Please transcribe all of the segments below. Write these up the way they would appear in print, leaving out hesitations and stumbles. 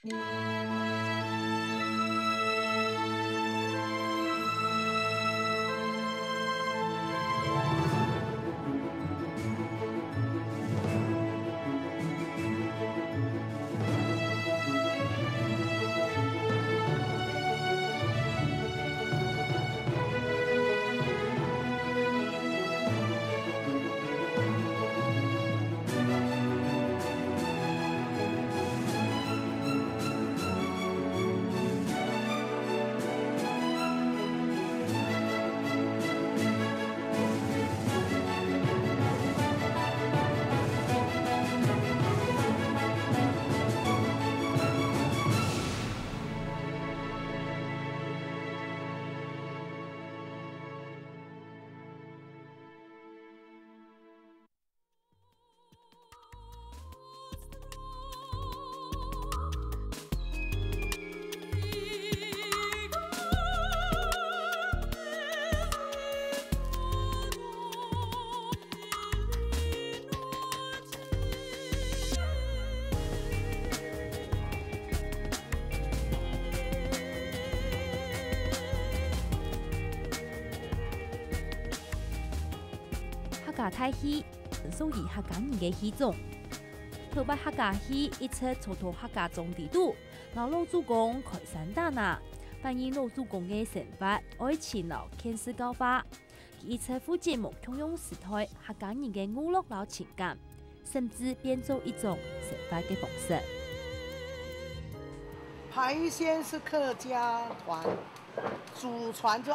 客家台戏属于客家人嘅戏种，头摆客家戏一直从客家种地度，老祖公开山打那，反映老祖公嘅生活、爱情、见识高化。一直副节目通用时代客家人嘅娱乐老情感，甚至变做一种生活嘅方式。排先是客家团，祖传就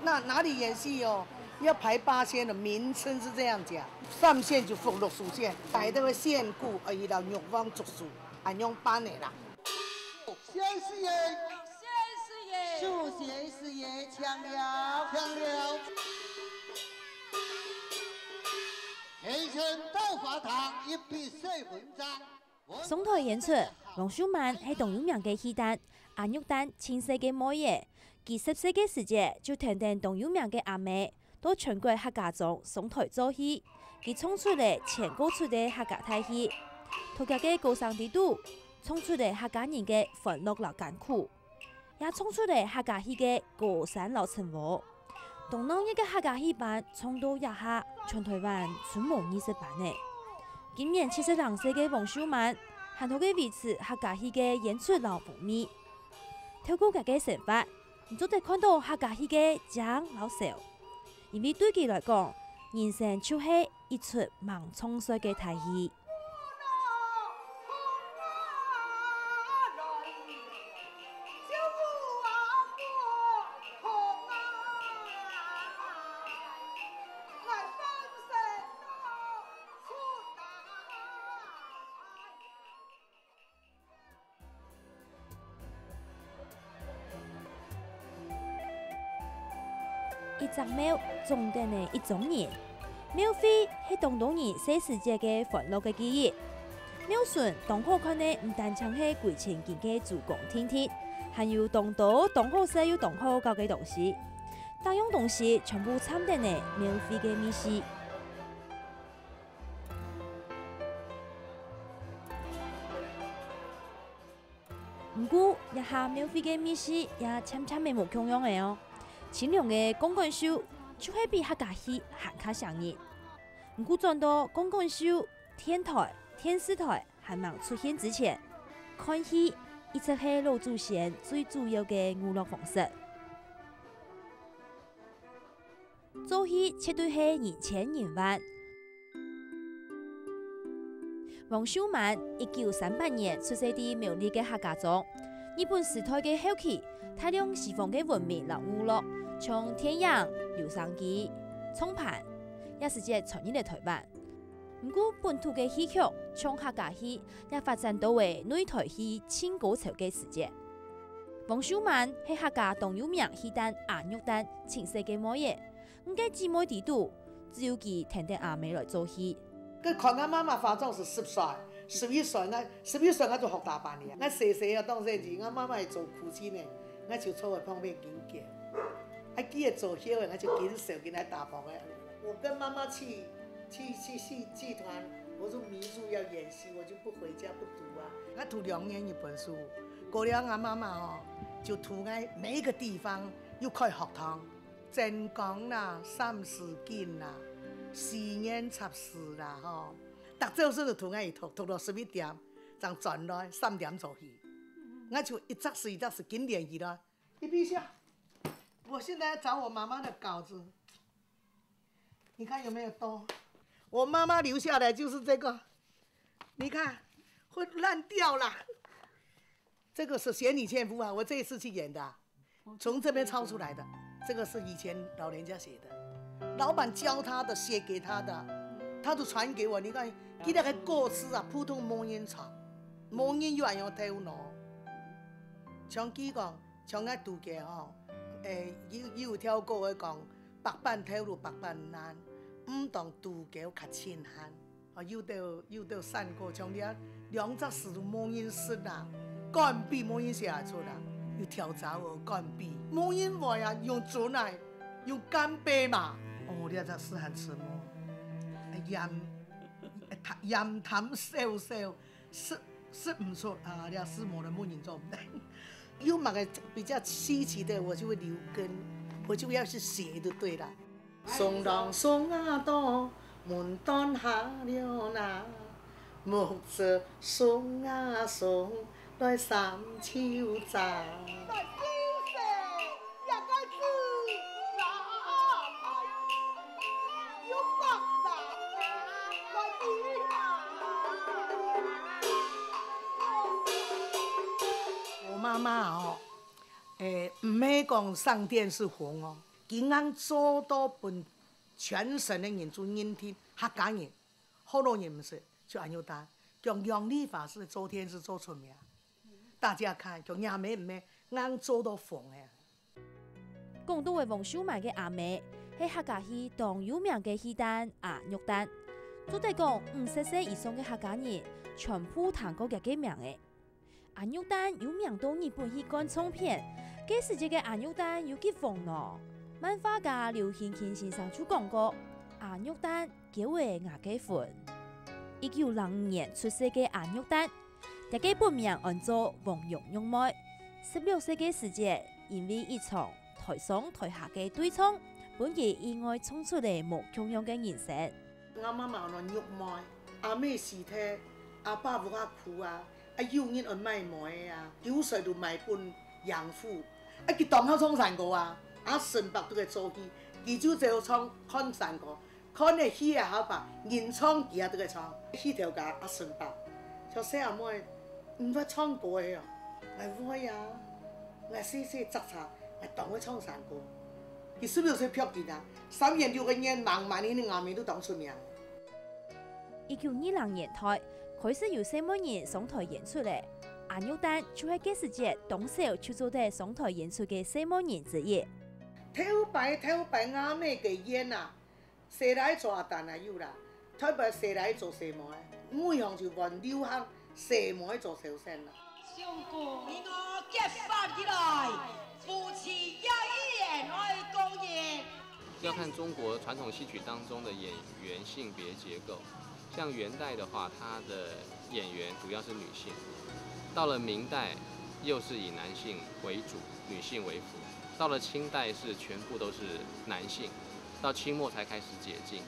哪里演戏哦。要排8线的名称是这样讲，上线就俸禄属县，排这个县故而已到玉芳族属，按用班的啦。先师爷，树先师爷强了，黑城斗法堂一笔水文章。上台演出，王秀曼系动有名嘅戏旦，阿玉旦前世嘅妹爷，佢10岁嘅时节就听听动有名嘅阿妹。到全国客家中上台做戏，佢创出嚟前高出嘅客家台戏，頭家嘅高尚地度，創出嚟客家人嘅歡樂老艱苦，也創出嚟客家戲嘅高山老成和。同樣一個客家戲班創到一下全台灣全無20班呢。今年72歲嘅王秀曼，hand好嘅維持客家戲嘅演出老風味，透過佢嘅生活，你就得看到客家戲嘅長老少。因為對佢來講，人生就是一出夢創作嘅台戲。一隻廟種定嘅一種人，廟會係當地人小世界嘅歡樂嘅記憶。廟順當好看嘅唔單淨係貴情見嘅珠光天鐵，還有當好食又當好教嘅東西。大樣東西全部參定嘅廟會嘅美食。不過，一下廟會嘅美食也參嘅冇共樣嘅哦。清涼嘅公館秀就係比客家戲還較上癮。唔過轉到公館秀、天台、電視台還未出現之前，看戲一直係老祖先最主要嘅娛樂方式。做戲絕對係人千人萬。王秀曼1938年出生喺苗栗嘅客家莊，日本時代嘅後期，大量西方嘅文明和娛樂，像電影、留聲機、沖盤，也是隻傳入嚟台灣。不過本土嘅戲曲，像客家戲，也發展到為內台戲清高潮嘅時節。王秀曼係客家當有名戲旦阿玉旦前世嘅妹爺，唔計姊妹地度，只有佢聽聽阿妹來做戲。跟看我媽媽化妝是10歲、11歲，11歲我就學大班嘅。我細啊當時時，我媽媽係做苦錢嘅，我就坐喺旁邊緊叫。我記得做戲嘅，我就緊手緊來打包嘅。我跟媽媽去戲團，我说迷住要演戏，我就不回家不读啊。我读2年一本书，过了我妈妈哦，就读在每一个地方又开学堂，真讲啦、3字经啦、4言插诗啦吼，读这书就读在一读，读到11点，再转来3点做戏，我就一则是紧练起来。你闭下，我现在找我妈妈的稿子，你看有没有多？我妈妈留下来就是这个，你看会烂掉了。这个是《仙女纤夫》啊，我这一次去演的啊，从这边抄出来的。这个是以前老人家写的，老板教他的，写给他的，他都传给我。你看，记得个歌词啊，普通冇人唱，冇人有样头脑。像佢讲，像我杜家吼，有条歌去讲，白板头路白板难。唔當杜橋較淺漢，有到散過，像啲2則詞都冇人識啦，乾筆冇人寫出啦，要跳蚤哦乾筆，冇人話呀用準嚟，用乾筆嘛，哦，呢則詩很遲麼，鹽淡少少，是唔錯啊，呢詩冇人冇人做唔得，有某個比較稀奇的，我就會留根，我就要去寫就對了。松浪松啊多，門當下了那，木者松啊松，來三秋雜。我媽媽哦，唔係講上電視紅哦。佢啱做到本全省的人做人聽，客家人，好多人唔識，就安樣單，用楊麗法師昨天是做出名，大家看，就亞妹唔咩，啱做到紅嘅。廣東嘅黃秀曼嘅阿妹，係客家戲當有名嘅戲旦阿玉旦，做得講50歲以上嘅客家人，全部彈過佢嘅名嘅。阿玉旦有名到日本去幹唱片，嗰時節嘅阿玉旦有結婚咯。漫畫家劉興慶先生就講過，阿玉旦結為亞結婚。1905年出世嘅阿玉旦，大家本名按做黃玉玉妹。16歲嘅時節，因為一場台上台下嘅對唱，本佢意外衝出嚟無窮樣嘅人生。我媽媽on玉妹，阿妹時睇，阿爸無阿苦啊，阿有人on賣妹啊，9歲就賣本養父，佢當口唱山歌啊。阿順伯都係做戲，佢就就唱看山歌，看嘅戲啊好白，人唱佢啊都係唱。戲條架阿順伯，就細阿妹唔會唱歌嘅哦，我會啊，我細細雜雜，我當佢唱山歌。佢16歲漂見啊，3年6個月忙年嘅亞妹都當出名。1920年代開始有細妹人上台演出咧，阿玉旦就係嗰時節當時就做得上台演出嘅細妹人之一。頭擺亞妹嘅演啊，誰來做阿旦啊有啦，頭擺誰來做細妹，每樣就換流行細妹做首先啦。相公，你我結發起來，夫妻一言愛公言。要看中國傳統戲曲當中的演員性別結構，像元代的話，它的演員主要是女性，到了明代又是以男性為主，女性為輔。到了清代是全部都是男性，到清末才開始解禁。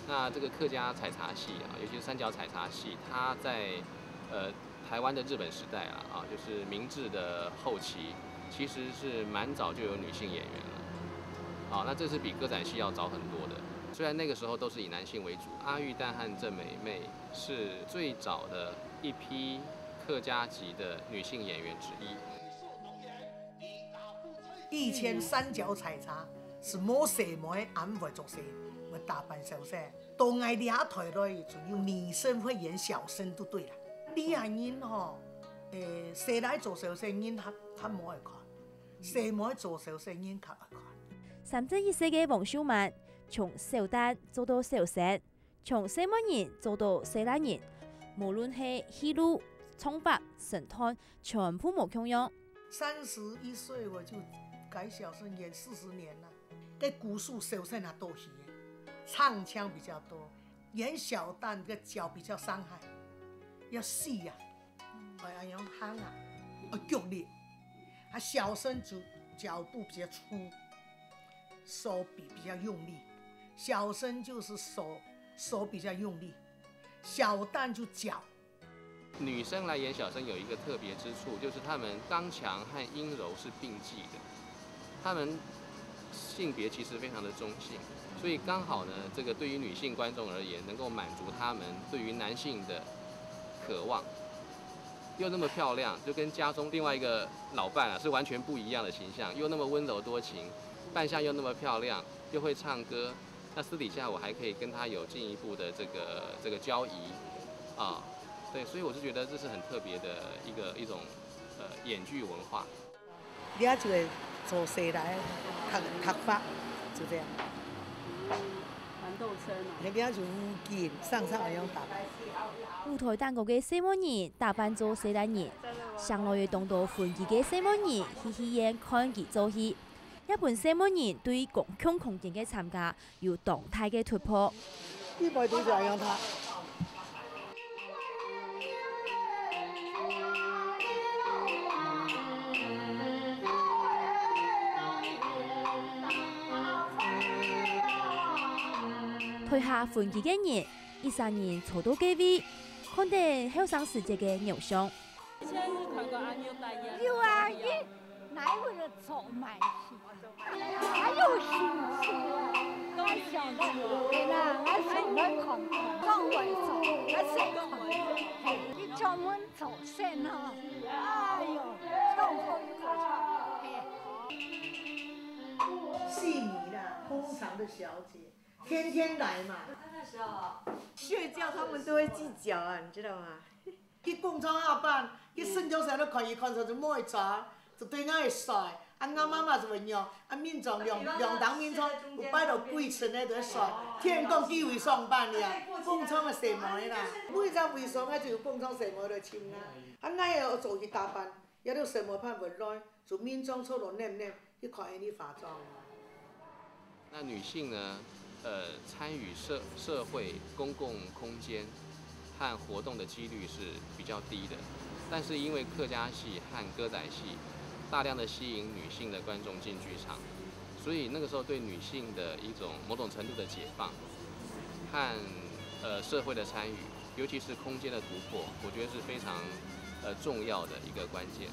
那這個客家採茶戲啊，尤其是三角採茶戲，它在台灣的日本時代啊，就是明治的後期，其實是蠻早就有女性演員了。啊，那這是比歌仔戲要早很多的。雖然那個時候都是以男性為主，阿玉旦和鄭美妹是最早的一批客家籍的女性演員之一。以前三角採茶是冇細妹，俺唔會做細，會打扮小生。到嗌倆台內，就有女生會演小生都對啦。呢下人吼，細奶做小生人他冇愛看，細妹做小生人較愛看。31歲嘅黃秀曼，從小旦做到小生，從細妹人做到細奶人，無論係戲路、唱法、神態，全部冇共樣。31歲我就改小生演40年啦，嘅故事小生也多戲，唱腔比較多，演小旦的脚比较伤害，要细呀、要用夯啊，用力。小生脚步比较粗，手比较用力。小生就是手比较用力，小旦就脚。女生来演小生有一个特别之处，就是她们刚强和阴柔是并济的，她们性别其实非常的中性，所以刚好呢，这个对于女性观众而言，能够满足她们对于男性的渴望，又那么漂亮，就跟家中另外一个老伴啊是完全不一样的形象，又那么温柔多情，扮相又那么漂亮，又会唱歌，那私底下我还可以跟她有进一步的这个交谊啊。对，所以我是觉得这是很特别的一种演剧文化。你就会走谁来读法，就这样。蛮斗争哦。那边就武警上那样打。舞台蛋糕嘅西门人打扮做西兰人，上来嘅当到欢喜嘅西门人嘻嘻眼看佢做戏。日本西门人对共享空间嘅参加有动态嘅突破。一般都是这样他。台下歡喜嘅人，13人坐到幾位，看到後生世界嘅偶像。以前是看过阿妞代言。有啊，哪有的走满戏，哪有心情？我想到对啦，我想到看，讲为走，我谁看？你专门走线啊？哎呦，唱好又唱，戏迷啦，工厂的小姐。天天来嘛。那时候睡觉他们都会计较啊，你知道吗？去工厂下班，去省长山都看出就摸一抓，就对俺会帅。俺妈妈就会用，民众两当民众有摆到几寸的就帅。听人讲几位上班了，工厂的什么的啦，每只位上就有工厂什么的穿啊。俺要做去打扮，也都什么拍不来，就民众出来念念去看你化妆。那女性呢？参与社会公共空间和活动的几率是比较低的，但是因为客家戏和歌仔戏大量的吸引女性的观众进剧场，所以那个时候对女性的一种某种程度的解放和社会的参与，尤其是空间的突破，我觉得是非常重要的一个关键。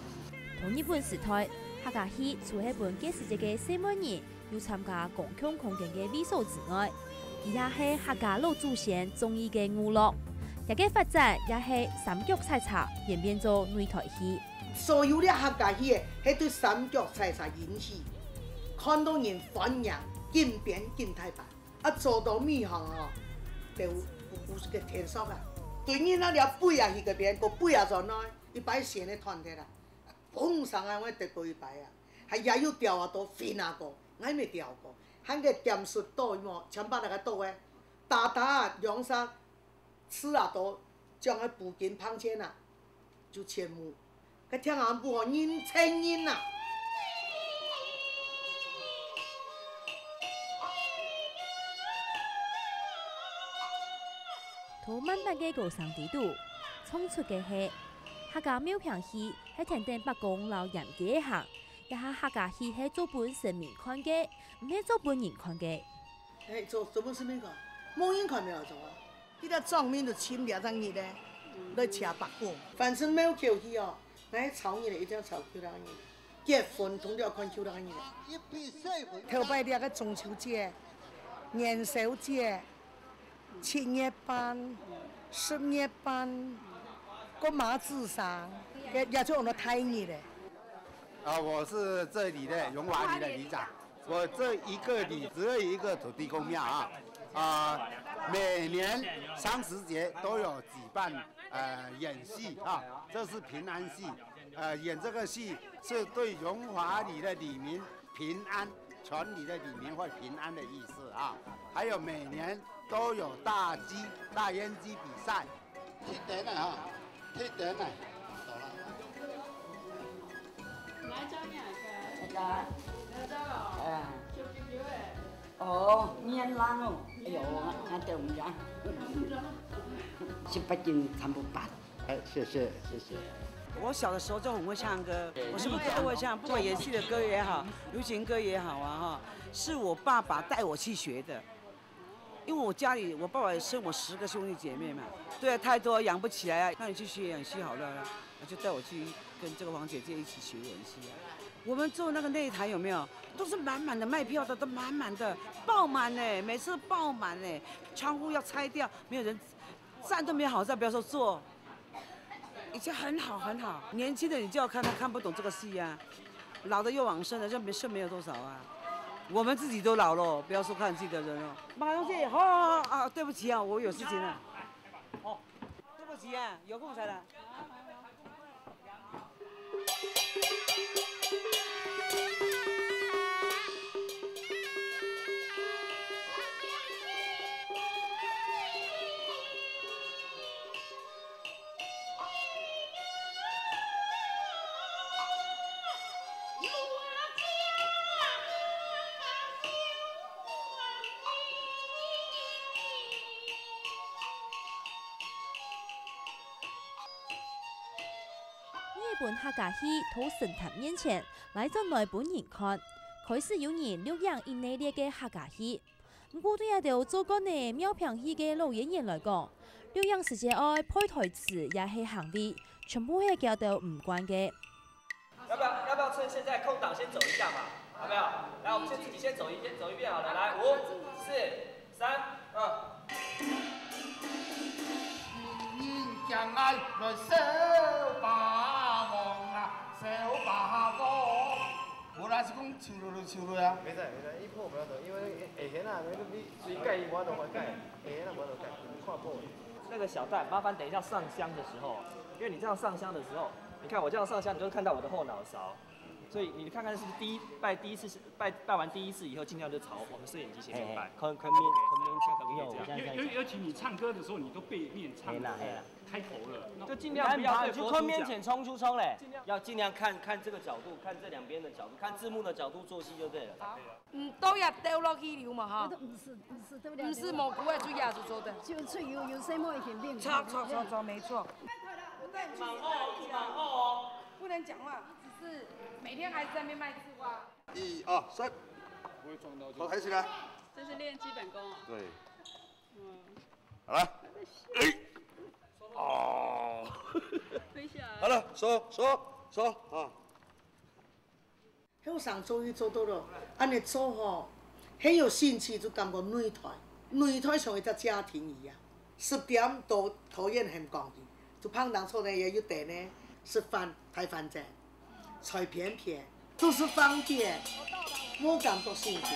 同日本时代，客家戏除喺本屆世界嘅西门人。要參加共享空間嘅美術之外，而也係客家老祖先綜藝嘅娛樂，也嘅發展也係三腳採茶演變做擂台戲。所有的客家戲係對三腳採茶引起，看到人反應緊變緊太白，做到面行哦，就有個天數啊。對人那條背啊去嗰邊，個背啊在內，你擺線的團體啦，碰上啊我得過一擺啊，係也有調啊多飛啊個。我未調過，喺個點數多麼，全把那個多誒，大大兩三次啊多，將個布巾旁前啊，就全部，個聽人不好人稱人啊。圖萬百嘅高尚地度，衝出嘅係客家廟棚戲，喺田定北公老嚴嘅行。一下客家戲係做本市民看嘅，唔係做本人看嘅。做本市民看，冇人看沒有做啊！呢個莊面就簽兩張嘢咧，來車白過。反正沒有橋戲哦，那炒嘢嚟一定要炒橋兩嘢。結婚總要看橋兩嘢。頭擺啲個中秋節、元宵節、7月半、10月半，個馬子上，也做那太熱咧。我是這裡的榮華里的里長，我這一個里只有一個土地公廟啊，每年30節都有舉辦演戲啊，這是平安戲，演這個戲是對榮華里的里民平安，全里的里民會平安的意思啊，還有每年都有大煙雞比賽，鐵頂啊，鐵頂啊。哦，面烂哦，哎呦，俺得我们家18斤全部办。哎，谢谢谢谢。我小的时候就很会唱歌，我什么歌都会唱，不管演戏的歌也好，流行歌也好啊哈，是我爸爸带我去学的。因为我家里，我爸爸生我10个兄弟姐妹嘛，对啊，太多养不起来啊，那你去学演戏好了啦，就带我去跟这个黄姐姐一起学演戏啊。我们做那个内台有没有，都是满满的，卖票的都满满的，爆满呢，每次爆满呢，窗户要拆掉，没有人站都没有好站，不要说坐。以前很好很好，年轻的你就要看他看不懂这个戏啊，老的又往生了，剩没有多少啊。我们自己都老了，不要说看自己的人了。马东姐，好啊，对不起啊，我有事情了。哦，对不起啊，有空才来。日本客家戏到神坛面前，来咗日本人看，開始有人錄影印尼列嘅客家戲。不過對一條做過呢苗平戲嘅老演員來講，錄影時間外配台詞也係行為，全部係叫到唔慣嘅。要不要趁現在空檔先走一下嘛？好沒有？來，我們自己先走一遍好了。來，5、4、3、2。將愛來小霸王啊，小霸王。無啦是講唱落就唱落啊。沒使，一破不要走，因為下顯啊，你水蓋我都會蓋，下顯啊我都蓋，跨破。那個小蛋，麻煩等一下上香的時候，因為你這樣上香的時候，你看我這樣上香，你就會看到我的後腦勺。所以你看看是不是拜完第一次以後，盡量就朝我們攝影機前面拜，可面這樣。尤其你唱歌的時候，你都背面唱，開頭了，就盡量不要對佛祖講。面前衝嘞，要盡量看這個角度，看這兩邊的角度，看字幕的角度做戲就對了。都入掉落去了嘛哈？不是蘑菇的最亞子做的，就是有什麼一點錯，沒錯。往後，不能講話，只是每天還是在那邊賣字花。1、2、3，好，開始啦。這是練基本功啊。對。好了。哦。飛下來。好了，說啊。後生做戲做到了，安尼做吼，很有興趣就感覺內台像一個家庭一樣。10點都討厭很講的，就胖當初呢也有得呢，吃飯台飯仔，菜片片，都是方便，我感到幸福。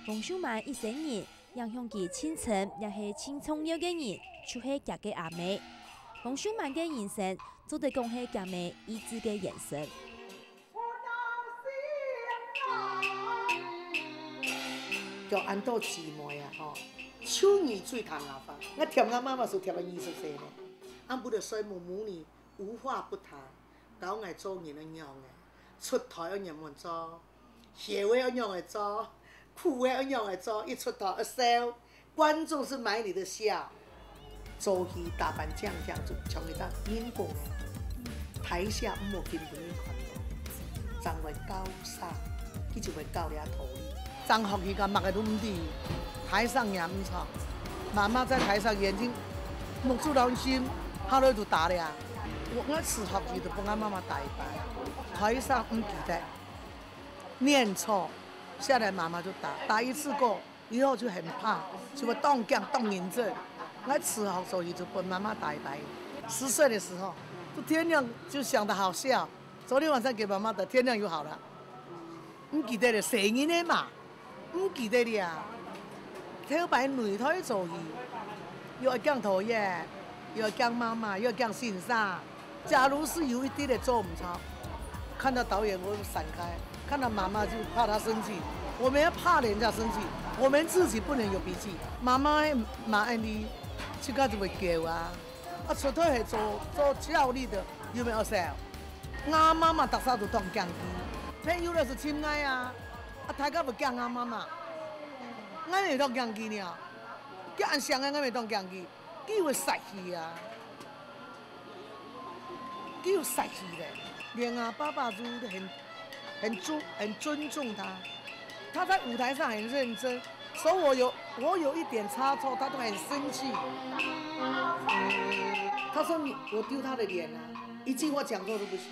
黃秀曼一生人，影響佢清晨也係青重要嘅人，就是家嘅阿妹。黃秀曼嘅人生，做得講係家妹意志嘅延伸。叫安到姊妹啊吼，手兒最談牙法，我貼我媽媽是貼了20歲呢，俺不得衰母母呢，無話不談，搞藝做人一樣嘅，出台一樣嘅做，協會一樣嘅做，苦會一樣嘅做，一出台一笑，觀眾是買你的笑，做戲打扮將就像一個演功嘅，台下唔好見到你看到，真為高沙，佢就會高你頭哩。張學友個目嘅都唔知，台上也唔錯。媽媽在台上眼睛目珠兩心，後來就打了。我吃學友就幫我媽媽打一班，台上唔記得，念錯，下來媽媽就打一次過，以後就很怕，就會當鏡當認真。我吃學所以就幫媽媽打一班。10歲的時候，就天亮就想得好笑，昨天晚上給媽媽打，天亮就好了。唔記得了，成年的嘛。唔記得了啊！睇擺內台做戲，又要講討厭，又要講媽媽，又要講欣賞。假如是有一啲的做唔錯，看到導演我就閃開，看到媽媽就怕他生氣。我們要怕人家生氣，我們自己不能有脾氣。媽媽罵你，即刻就會叫啊！啊，出头系做教育的，有没有少？俺妈妈大少都当讲机，朋友那是亲爱啊，啊，大家不讲俺妈妈，俺没当讲机呢，叫俺想俺没当讲机，几会杀气啊，几有杀气的，连俺爸爸都很尊重他，他在舞台上很认真。所以我有一点差错，他都很生气。他说我丢他的脸啊，一句话讲错都不行。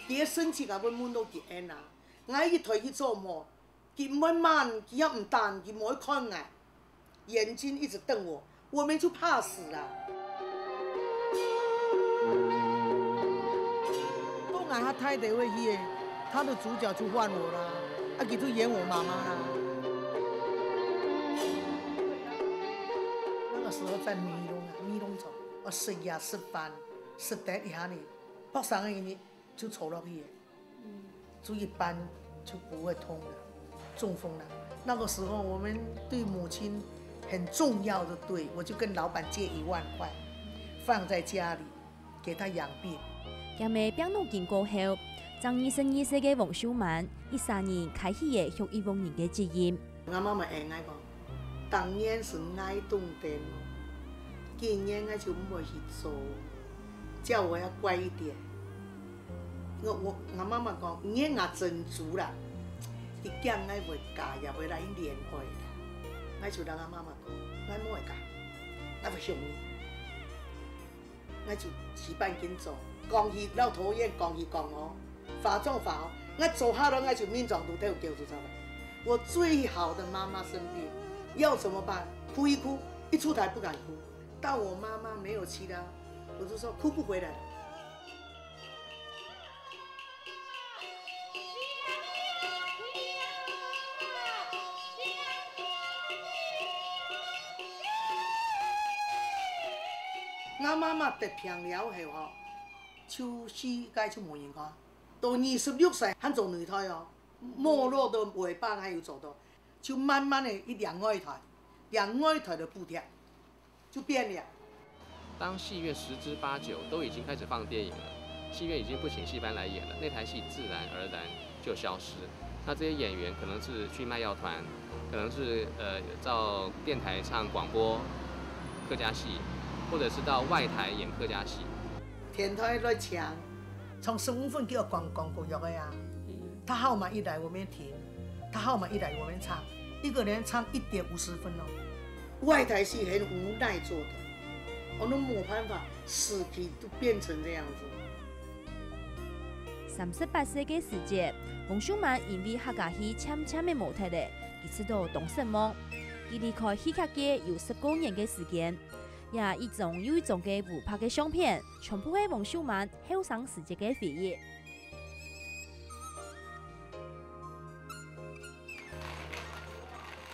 别生气啊，阮阮都结恩啊。我一推去做梦，他唔会骂，他也唔弹，他唔会看我，眼睛一直瞪我，我们就怕死了。都俺他太太会去，他的主角就换我了，啊，他就演我妈妈啦。那时候在迷龙场，我食药食饭食得一下呢，拍3个月就抽落去，住一般就不会痛了，中风了。那个时候我们对母亲很重要的，对我就跟老板借1万块，放在家里给他养病。因为病毒经过后，张22歲嘅王秀曼13年開始嘅學醫亡人嘅職業。我媽媽會愛講，當年是愛動電，今年我就唔會去做，叫我要乖一點。我媽媽講，你我真足啦，啲囝我會嫁，也會來連會啦。我就同我媽媽講，我唔會嫁，我會向你，我就時辦緊做，講戲老討厭，講戲講我。法中法哦，我做好了，我就民眾都都叫出來。我最好的媽媽生病，要怎麼辦？哭一哭，一出台不敢哭。但我媽媽沒有氣的，我就說哭不回來了。我媽媽得病了後吼，就世界就冇人看。到26歲，還做女胎哦，沒落到尾巴還有做到，就慢慢的一兩個台的步調就變了。當戲院10之8、9都已經開始放電影了，戲院已經不請戲班來演了，那台戲自然而然就消失。那這些演員可能是去賣藥團，可能是到電台唱廣播客家戲，或者是到外台演客家戲。電台來搶。從15分就要廣告約的呀，他號碼一來我們停，他號碼一來我們唱，一個人唱1點50分哦。外台戲很無奈做的，我都冇辦法，死皮都變成這樣子。38歲嘅時節，王秀曼因為客家戲漸漸嘅模特咧，佢出到東神夢，佢離開戲劇界有10多年嘅時間。也一種又一種嘅互拍嘅相片，全部係王秀曼後生時節嘅回憶。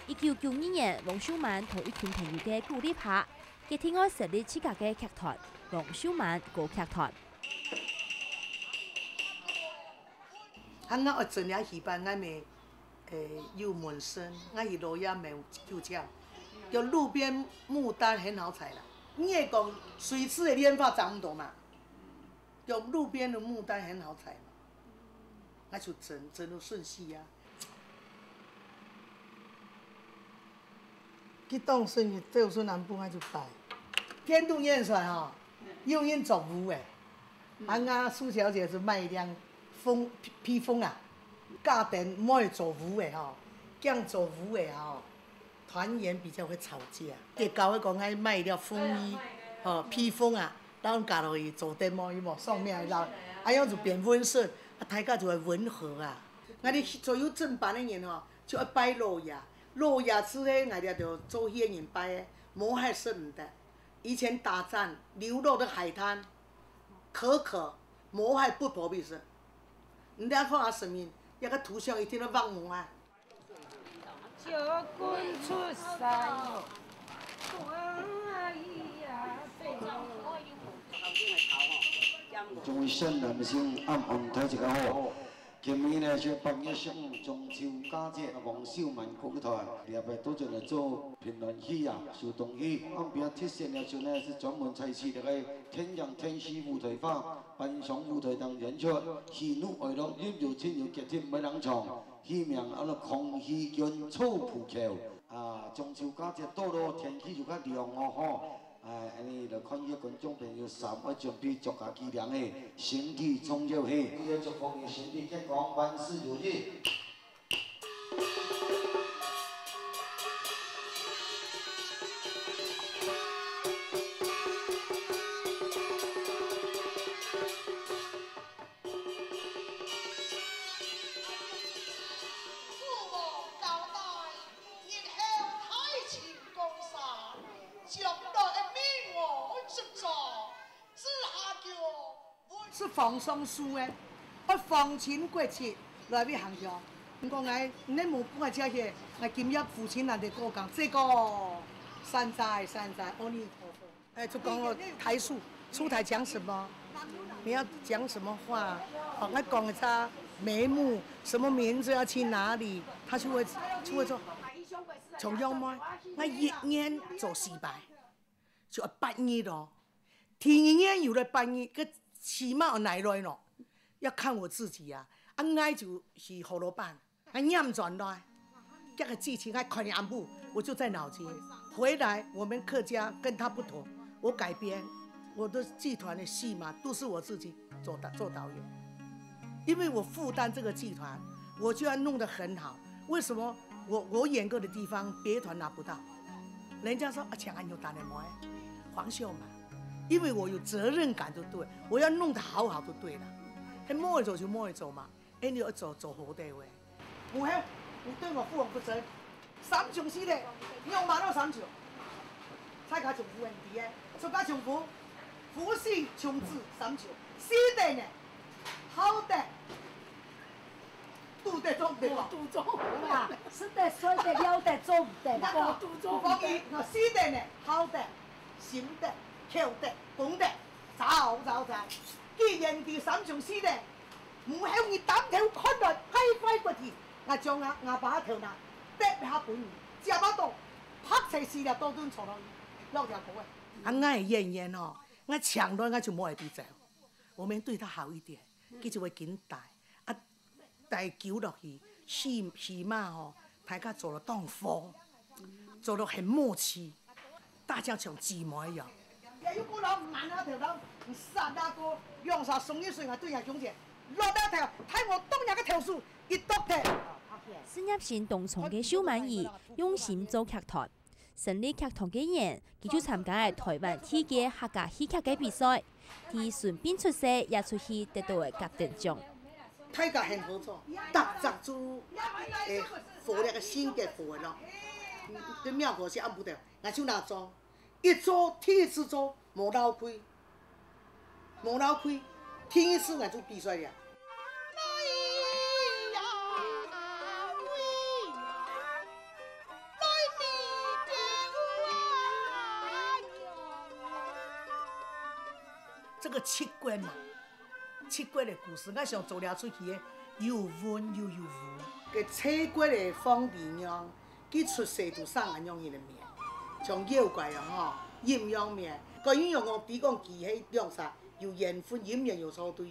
1992年，王秀曼同一群朋友嘅鼓勵下，佢天愛設立自家嘅劇團——王秀曼歌劇團。我真係戲班，我咪有門生，我係老爺咪就叫。叫路邊牡丹很好採啦，你也講水池的蓮花長唔到嘛，叫路邊的牡丹很好採嘛，那就整都順勢啊。佢當順就順南部我就擺，天都演出來吼，有演作舞誒，我蘇小姐是賣一輛披風啊，家庭唔可以做舞誒吼，這樣做舞誒吼。團員比較會吵架，佢教佢講愛賣了風衣，披風啊，然後加落去做電毛，伊無上面然後，樣就變溫順，大家就會溫和啊。我哋所有正版的人吼，就要擺路亞，路亞之類，我哋就做戲人擺嘅，冇係識唔得。以前打仗流落的海灘，可冇係不破必是。你睇看下上面一個圖像，一定都忘唔啊。就滾出山喲，哎呀，將伊選男性暗睇一個好，今年呢，就8月15中秋佳节，王秀满国剧团也被都做了做评论戏啊、手动戏。岸边体现了就呢是专门采取那个天阳天师舞台化、扮上舞台当演出，喜怒哀乐音乐亲友结天每人唱，戏名空虚卷草铺桥。中秋佳节到了，天气就较凉哦吼。安尼就看伊观众朋友3要准备作家伎俩的身体创造戏，要祝福伊身体健康，万事如意。是放松书的，逢亲过节来要行条。唔讲哎，你无半只些，哎今日父亲人哋过讲，这个山寨，阿弥陀佛。哎，就讲了台述，出台讲什么？你要讲什么话？哦，我讲一下眉目，什么名字要去哪里，他就会做。从样么？我一年做4摆，就8日咯。天一年又来8日，个起码有耐耐咯。要看我自己啊，爱就是葫芦板，念转来，这个剧情还看你安不？我就在脑筋。回来我们客家跟他不同，我改编我的剧团的戏嘛，都是我自己做导演，因为我负担这个剧团，我就要弄得很好。为什么我演过的地方别团拿不到？人家说啊，强安有打的么？黄秀嘛，因为我有责任感就对，我要弄得好就对了。迄摸一做就摸一做嘛，你要做好地位。有迄有对我父王不责，3种4的，用马到3种，菜卡重复问题诶，出家重复，福姓穷字3种，4的呢，好的，度的中的嘛，度中，啊，是的，衰的，了的，做的，那度中，方言4的呢，好的，行的，巧的，懂的，走。既然第3種4的，唔向伊擔頭看來批過去，我將我把頭拿跌下本，食巴肚，拍齊4粒多墩坐落去，6條狗誒。我演員哦，我搶來我就冇會比較，我們對他好一點，佢就會緊帶，帶久落去，起碼哦，大家做了當風，做得很默契，大家像姊妹一樣。有個人唔眼下條佬，唔殺那個，用啥送一歲我對人講者，落得條，睇我當日嘅條數，一篤條。事業線東涌嘅小滿意用心做劇團，成立劇團嘅人，佢就參加台灣第嘅客家戲劇嘅比賽，佢順便出色也出去得到嘅甲等獎。大家很合作，搭雜做火力嘅先嘅火咯，對廟嗰些按不掉，我就拿做。一做第一次做冇撈虧，第一次我就比賽了。这个七关嘛，七关的故事，我想做了出去的又温又有福。个七关的方地娘，佢出世就生安样伊的命。像妖怪样吼，阴阳命，个阴阳哦，比讲其迄两啥，有缘分，阴阳有错对。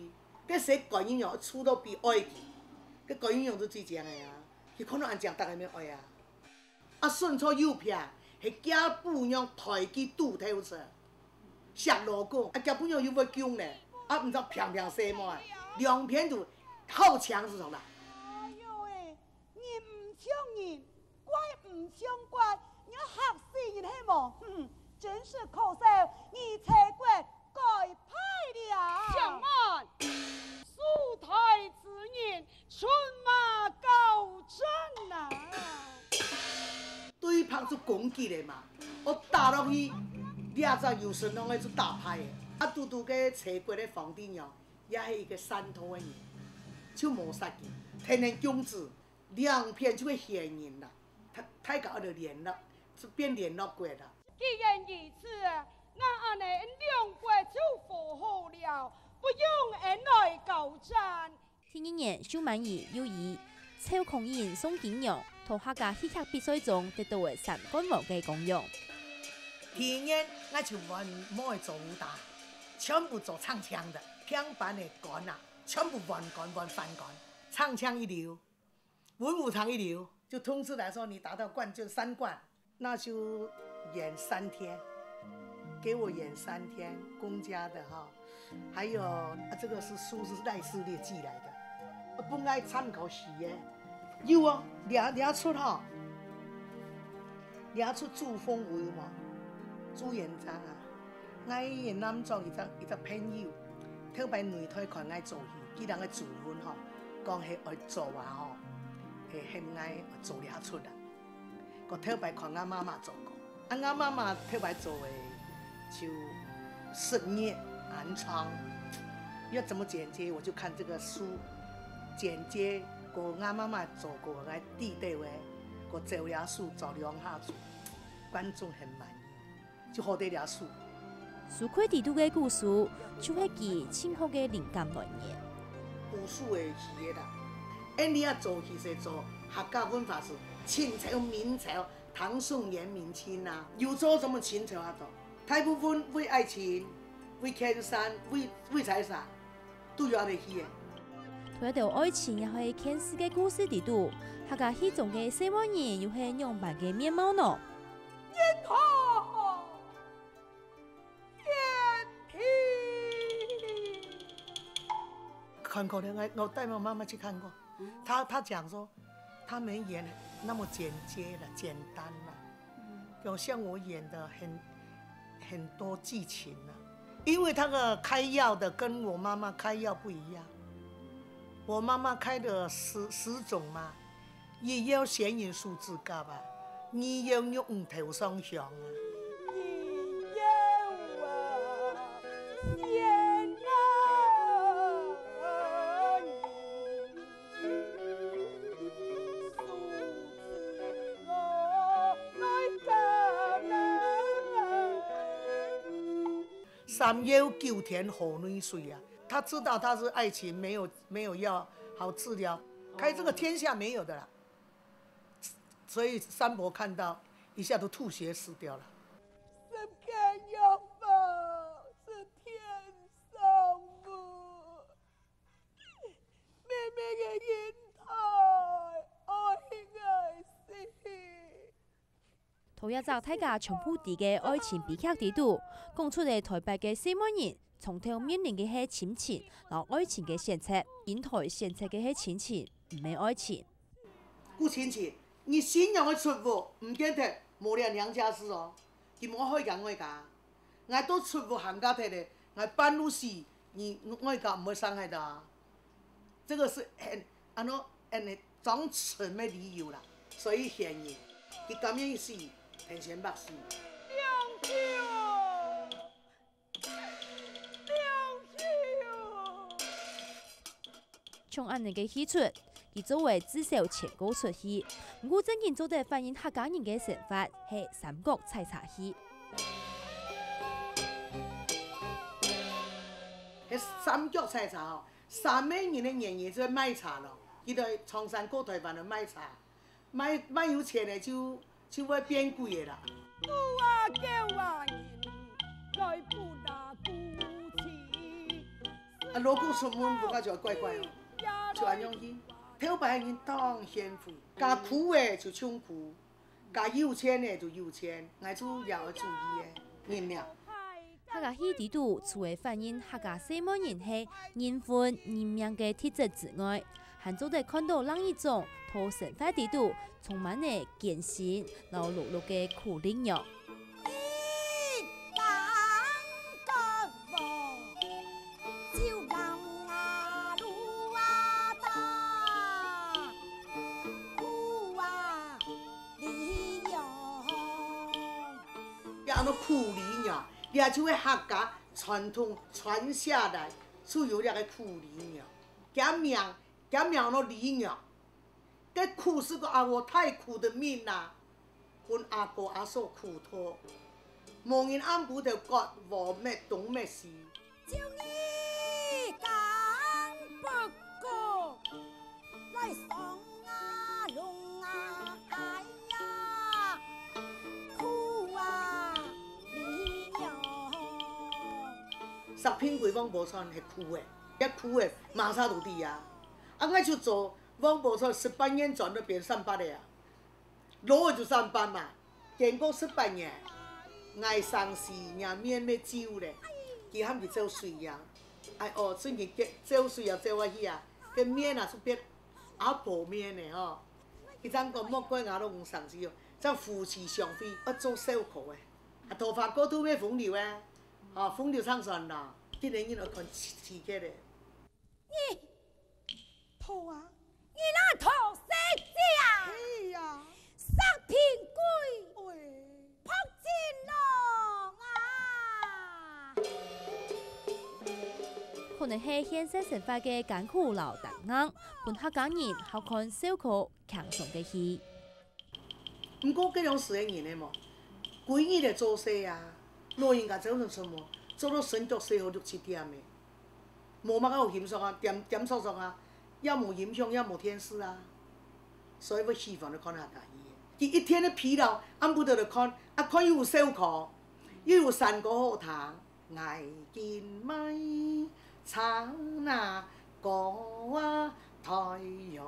个说个阴阳处到比爱去，个阴阳都最正的啊，佢可能按正大家要爱啊。啊，顺错右撇，係家不娘抬起拄头车，下路过，啊家不娘又要强咧，啊唔知平平西嘛，两边就好强是种啦。哎呦喂，人唔像人，怪唔像怪。我吓死人係無，真是可笑！你車國該派了。相慢，蘇台之人，出馬高真啊！對拍就攻擊的嘛，我打落去，2隻有神龍的就打派的。啊，拄拄個車國的房頂娘，也係一個山頭的人，就無殺佢，天天公子兩片就會嚇人啦，太搞就連了。就變聯絡過啦。既然如此，我安尼兩國就和好了，不用恩來交戰。第二年，秀满仪又以超空人宋景阳在客家戏剧比赛中得到的3冠王嘅功用。第二年我就冇去做武打，全部做唱腔的，平板的杆啊，全部弯杆、翻杆，唱腔一流，文武堂一流，就通知来说你达到冠军3冠，那就演3天，给我演3天，公家的哈，还有这个是书是赖世烈寄来的，本来参考戏的，有哦，抓出哈，抓出朱峰伟嘛。朱元璋啊，我嘅男作一个朋友，特别内推看我做戏，既然个自问吼，讲係愛做啊吼，係很愛做了出啦。個特別看我媽媽做過，我媽媽特別做嘅就深夜暗瘡，要怎麼剪接，我就看這個書剪接，我媽媽做過嘅地對位，個做了書做2下子，觀眾很滿意。就好得了書。蘇奎地圖嘅故事，就是佢清學嘅靈感來源。古書嘅戲啦，你要做戲是做客家文化是清朝、明朝、唐宋元明清啊，有做什麼清朝啊都，大部分為愛情、為江山、為財產，都有我哋戲嘅。同一條愛情也係現實嘅故事地圖，客家戲中嘅西灣人又係樣板嘅面貌呢？看過的，我帶我媽媽去看過，她講說，他們演那麼簡潔了，簡單了，有像我演的很多劇情了，因為他的開藥的跟我媽媽開藥不一樣，我媽媽開的10種嘛，一要顯影數字㗎吧，二要肉唔頭雙響啊。3幺9天河内水啊，他知道他是愛情沒有藥好治療，開這個天下沒有的啦，所以三伯看到一下都吐血死掉了。是天有吧，是天上吧，妹妹嘅眼太愛死。同一集睇架長鋪地嘅愛情悲劇地圖，講出嚟台北嘅西灣人從頭面臨嘅係親情，然後愛情嘅選擇，現台選擇嘅係親情，唔係愛情。顧親情，你新娘嘅出戶唔見得冇了娘家事哦，佢冇可以講我家，我都出戶行家睇咧，我半路死，你我家唔會傷害的，這個是很裝純嘅理由啦，所以嫌疑，佢咁樣死。很前百事。從安尼嘅戲出，佢作為至少前高出戲，唔過正經做得反映客家人嘅想法係三國採茶戲。係三國採茶哦，3萬人嘅演員就賣茶咯，佢哋從山過台灣嚟賣茶，賣有錢嘅就會變貴嘅啦。鑼鼓出門不過就怪怪哦，就安樣去。頭擺人當幸福，加苦嘅就唱苦，加有錢嘅就有錢，我就要注意嘅人了。客家戲地圖除咗反映客家西門人係人份人命嘅特質之外，還做得看到另一種土生活地圖充滿嘅艱辛，然後碌碌嘅苦力肉。那苦力肉，也就係客家傳統傳下來，所有那個苦力肉，加命那力肉，這苦是個阿婆太苦的命啦，分阿哥阿嫂苦拖，無人按部就割和咩懂咩事。就你講不過。10品柜网无穿，系区的，遐区的马上就伫啊。啊，我就做网无穿，10班演转都变上班的啊，老的就上班嘛，见过10班嘅，爱上市也免要酒咧，伊喊去做水啊，哎哦，最近做水啊做啊去啊，个面啊是变阿婆面的吼，伊咱讲莫过牙拢用上市哦，咱夫妻上飞，要做手裤的，啊头发过度要风流啊，哦风流唱算啦，今年伊要看刺激的。你头啊，你那头谁家？哎呀，10品柜，朴金龙啊！可能係現實生活嘅艱苦老大硬，本客家人好看小可強壯嘅戲。毋過嗰種時嘅人咧，規日嚟做事啊，老人家做到什麼？做到醒覺4、6、7點嘅，無乜有影響啊，點數啊，要無影響，要無天使啊，所以要希望你看下家己。伊一天咧疲勞，暗晡就嚟看，啊看又有小可，又有山歌好聽，愛見咪。唱那歌啊，太陽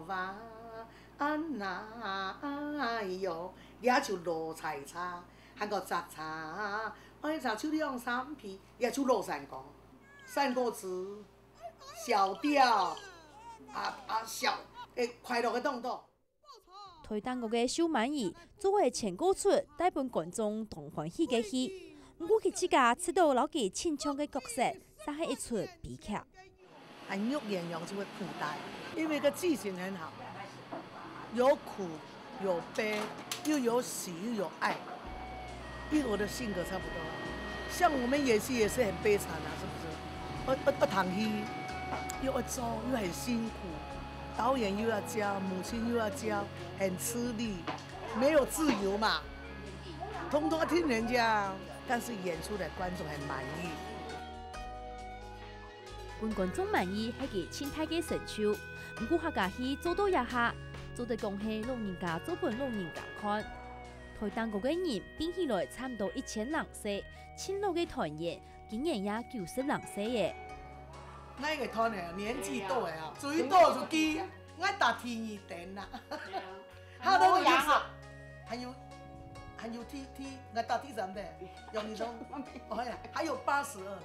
話那喲，也就羅菜茶，還個雜茶，愛茶手兩三皮，也就羅山歌，山歌詞，小調，小快樂嘅動作。台東國嘅小滿意，作為全歌出帶俾觀眾同歡喜嘅戲，唔過佢自家知道老幾清唱嘅角色。這係一出悲劇。很有演員就會苦帶，因為個劇情很好，有苦有悲，又有喜又有愛，跟我的性格差不多。像我們演戲也是很悲慘啊，是不是？要躺戲，又要做，又很辛苦，導演又要教，母親又要教，很吃力，沒有自由嘛，通通要聽人家，但是演出來觀眾很滿意。觀眾滿意係佢清大嘅成就，唔過客家戲做到一下，做得講係老人家做俾老人家看。台東嗰個人編起來差唔多1000人歲，青老嘅團員竟然也90人歲嘅。那個團員年紀大啊，最多就記我打天二頂啦，還有就是還有 T 我打第3的，有你說，哎呀，還有82呢。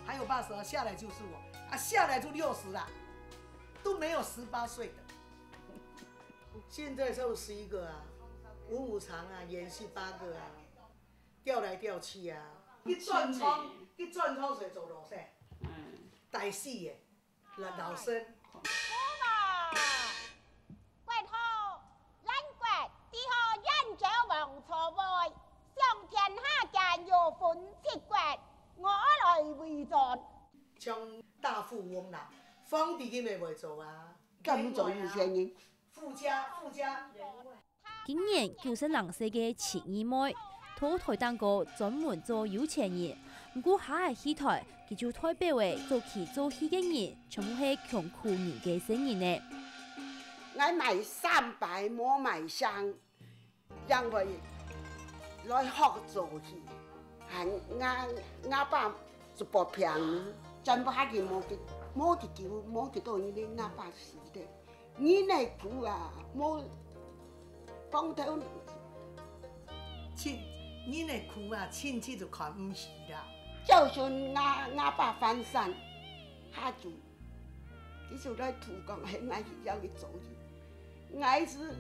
還有82，下來就是我啊，下來就60了，都沒有18歲的。現在就11個啊，文武場啊，演戲8個啊，調來調去啊，一轉窗水走路噻，大戲嘅，老生。國土咱國地下燕州王朝外，上天下間有分7國。我來為戰，像大富翁啦，皇帝佢咪會做啊？咁做有錢人，富家。今年90人歲嘅錢姨妹，到台東個專門做有錢人，唔過下係戲台，佢就代表為做戲嘅人，全部係窮苦人嘅聲音呢。我賣300冇賣相，因為來學做戲。我爸就薄平，全部還是冇幾多年的我爸死的，你那苦啊冇幫到，你那苦啊親戚就看唔起啦。就算我爸翻山，他就佢就來土講係我要去做嘢，我是。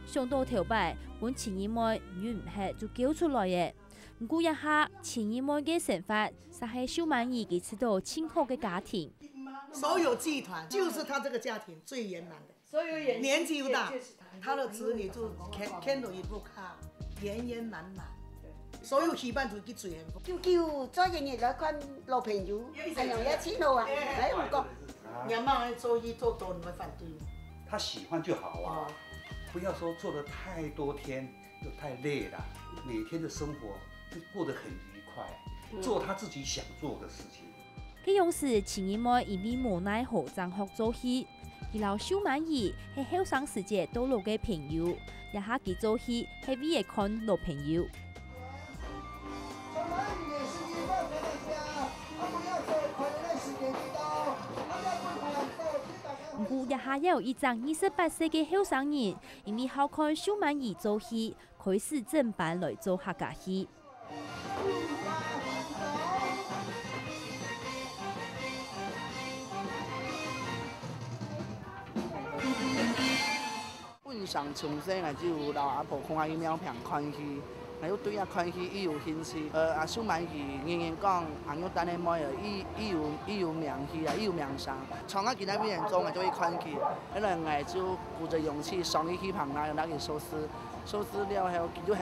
上到頭擺，本錢姨妹遠唔係就叫出來嘅。唔過一下錢姨妹嘅想法，實係小滿意佢知道清好嘅家庭。所有劇團就是他這個家庭最圓滿的，所有年紀又大，他的子女就看到一部卡，圓滿滿。所有戲班都去最幸福。叫做人哋來看老朋友，係用一錢路啊，係唔講。你阿媽做戲做多，你會反對？他喜歡就好啊。不要說做得太多天又太累了，每天的生活就過得很愉快，做他自己想做的事情。佢用時錢姨妹因為無奈何爭學做戲，佢老小滿意係後生時節到老嘅朋友，一下佢做戲係為了看老朋友。下也有一张28歲嘅後生人，因為好看秀滿儀做戲，開始正版來做客家戲。阮上從細我就有老阿婆看伊苗片看戲，我有對啊看戲伊有興趣。秀滿儀人人講紅玉丹的妹啊，伊有名氣啊，伊有名聲。從我今仔邊人做我就會看戲，迄個我就鼓着勇氣上去戲棚那個收屍了後，佢就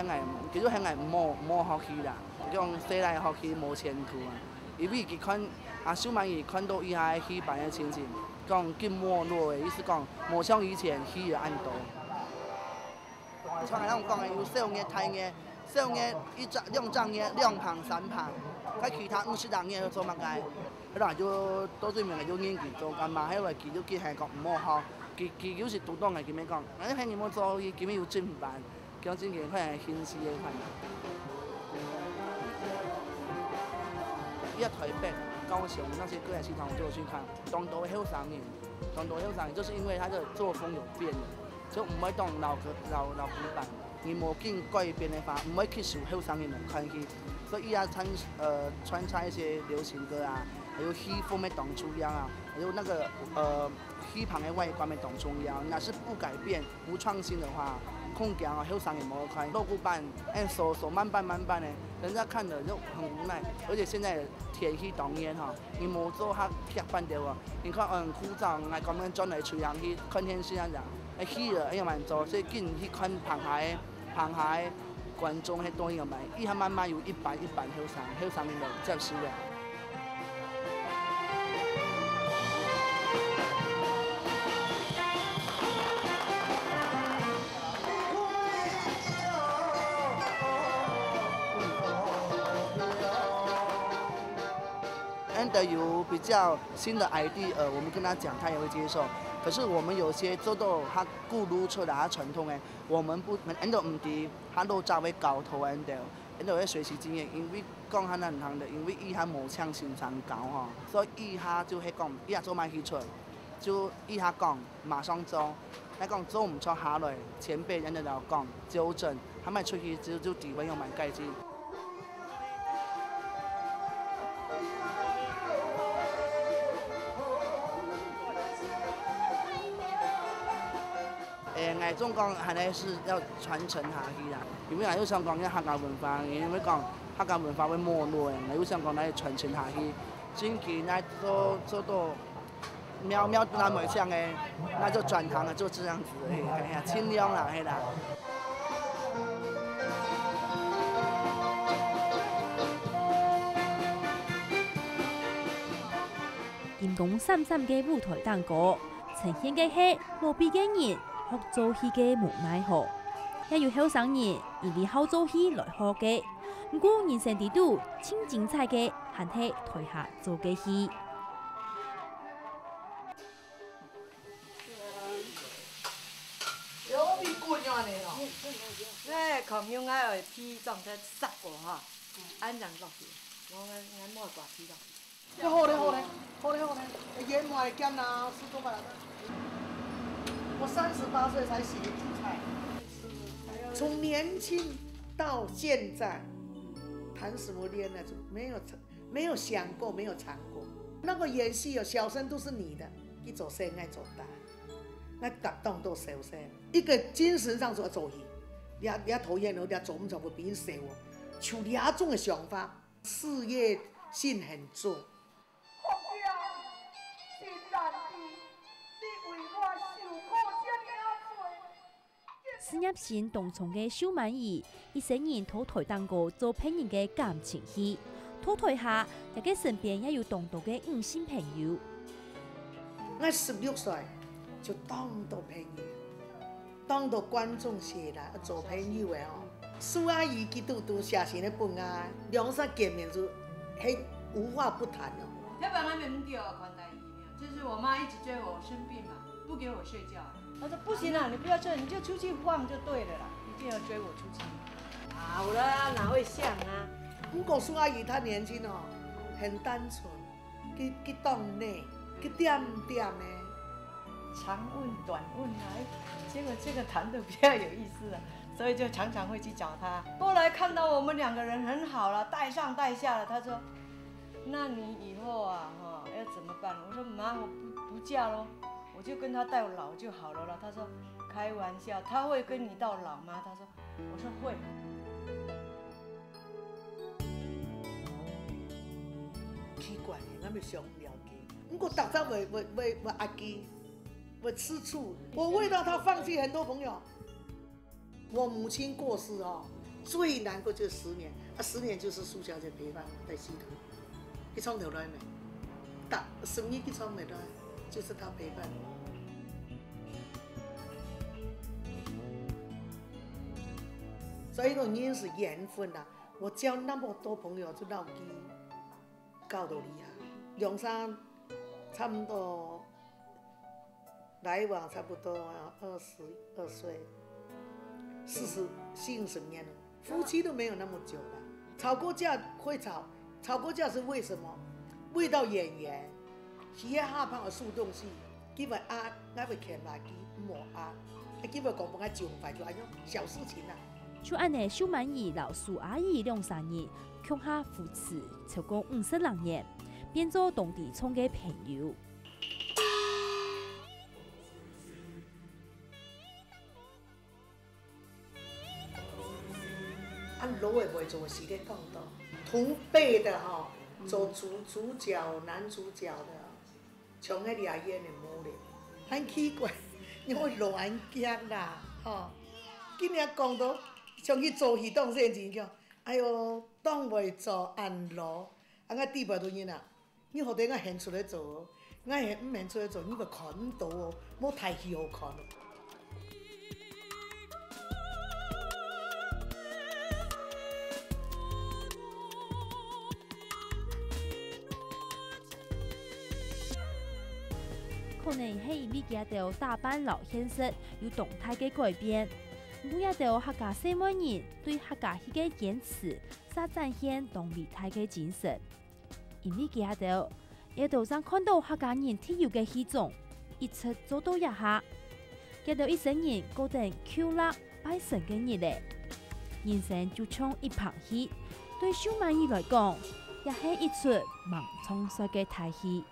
很愛摸學戲啦，講細來學戲無前途啊。因為佢看秀滿儀看到伊下戲班的情形，講咁沒落的意思講，無像以前戲的按多。像咱講的有小業、大業，小業2張業2棚3棚，佮其他50檔業做乜嘅？迄個就到最面就研究做幹嘛？迄個佢就佢係講唔好學，佢有時獨當嘅，佢咪講，你睇你冇做，佢咪有正版，講真嘅，佢係顯示嘅款。台北、高雄那些歌仔戲團我都有去看，當道的後生人，就是因為他的作風有變了。就唔會當老古板，而無經改變的話，唔會去受後生人看戲，所以穿插一些流行歌啊，還有戲風的當主要啊，還有那個戲棚的外觀的當重要。那是不改變、不創新的話，恐驚啊後生人冇看。老古板，手慢半的，人家看了就很無奈。而且現在鐵戲當然哈，你冇做下劇版掉啊，你看枯燥，我講緊轉來吹人去看電視啊樣。戲啊，伊又慢做，所以見去看棚下觀眾係多樣咪，伊下慢慢有一版後生人就接受嘅。Ender 有比較新的 idea， 我們跟他講，他也會接受。可是我們有些做到他古老出來，他傳統的，我們不 Ender 唔知，他都作為教徒 Ender 會學習經驗，因為講他難行的，因為伊下無唱先生教吼，所以伊下就係講，伊下做賣戲出，就伊下講馬上做，你講做唔錯下來，前輩人哋就講糾正，他咪出去就地位要蠻改進。我總講係咧是要傳承下去啦，因為我有想講嘅客家文化，因為講客家文化會沒落，我有想講嚟傳承下去，真係嚟做到苗那麼像嘅，那就轉行了，就這樣子，哎呀，盡量啦，係啦。金光閃閃嘅舞台蛋糕，呈現嘅係路邊嘅人學做戲嘅無奈何，也有後生人因為好做戲來學嘅。不過人生地度真精彩嘅，還係台下做嘅戲。有比滾咗你咯？咧，琴日我係 P 狀態濕過嚇，安人落去，我冇掛 P 咯。好嘞，演埋鏡啊，10多塊。我38歲才學煮菜，從年輕到現在，談什麼戀愛就沒有想過，沒有嘗過。那個演戲小生都是你的，你做細愛做大，我感動到受傷。一個精神上做做戲，你討厭我，你做唔做會變死我，就你那種嘅想法，事業心很重。事業心動重嘅秀滿儀，一生人討台蛋糕做騙人嘅感情戲，討台下也嘅身邊也有同道嘅異性朋友。我16歲就當到朋友，當到觀眾席啦，做朋友嘅哦。蘇阿姨佢都寫成咧本啊，兩三見面就係無話不談哦。要不然他們唔給我寬帶一面，就是我媽一直追我生病嘛，不給我睡覺。我說不行啦，你不要追，你就出去晃就對了啦，一定要追我出去。好啦，哪會像啊？不過蘇阿姨她年輕哦，很單純，佢當內，佢點點的，长问短问啊，结果这个谈得比较有意思了，所以就常常会去找他。后来看到我们2个人很好了，带上带下了，他说：“那你以后啊，要怎么办？”我说：“妈，我不嫁咯，我就跟他到老就好了啦。”他说：“开玩笑，他会跟你到老吗？”他说：“我说会。”奇怪，我们上了解。不过大家为阿基，为吃醋，我为了他放弃很多朋友。我母亲过世最难过就是10年，10年就是苏小姐陪伴在西头，去创头来没？打生意去创没来，就是她陪伴我。所以说，因是缘分呐。我交那么多朋友，就闹基搞到厉害。梁山差不多来往差不多22岁，40年了，夫妻都没有那么久了。吵过架会吵过架是为什么？为到演员，是要下拍输东西，因为我会欠垃圾，冇因为讲不爱就快就那种小事情啦。就按呢，秀满姨老苏阿姨2、3年，共下扶持超过50人年，变做当地村嘅朋友。老的袂做是咧讲到同辈的做主角、男主角的，像迄俩演的模咧，很奇怪，因为乱讲啦，今日讲到像去做戏当先真叫，哎哟，当袂做按罗，我底辈都因啊，你何得我现出来做，我唔现出来做，你咪看唔到哦，冇太戏好看。可能係因為見到大班老現實有動態嘅改變，每一到客家社會人對客家戲嘅堅持，所展現同美態嘅精神。因為見到一路上看到客家人特有嘅戲種，一出做到一下，見到一生人過定求樂拜神嘅日嚟，人生就像一場戲，對秀滿姨來講，也係一出盲衝帥嘅大戲。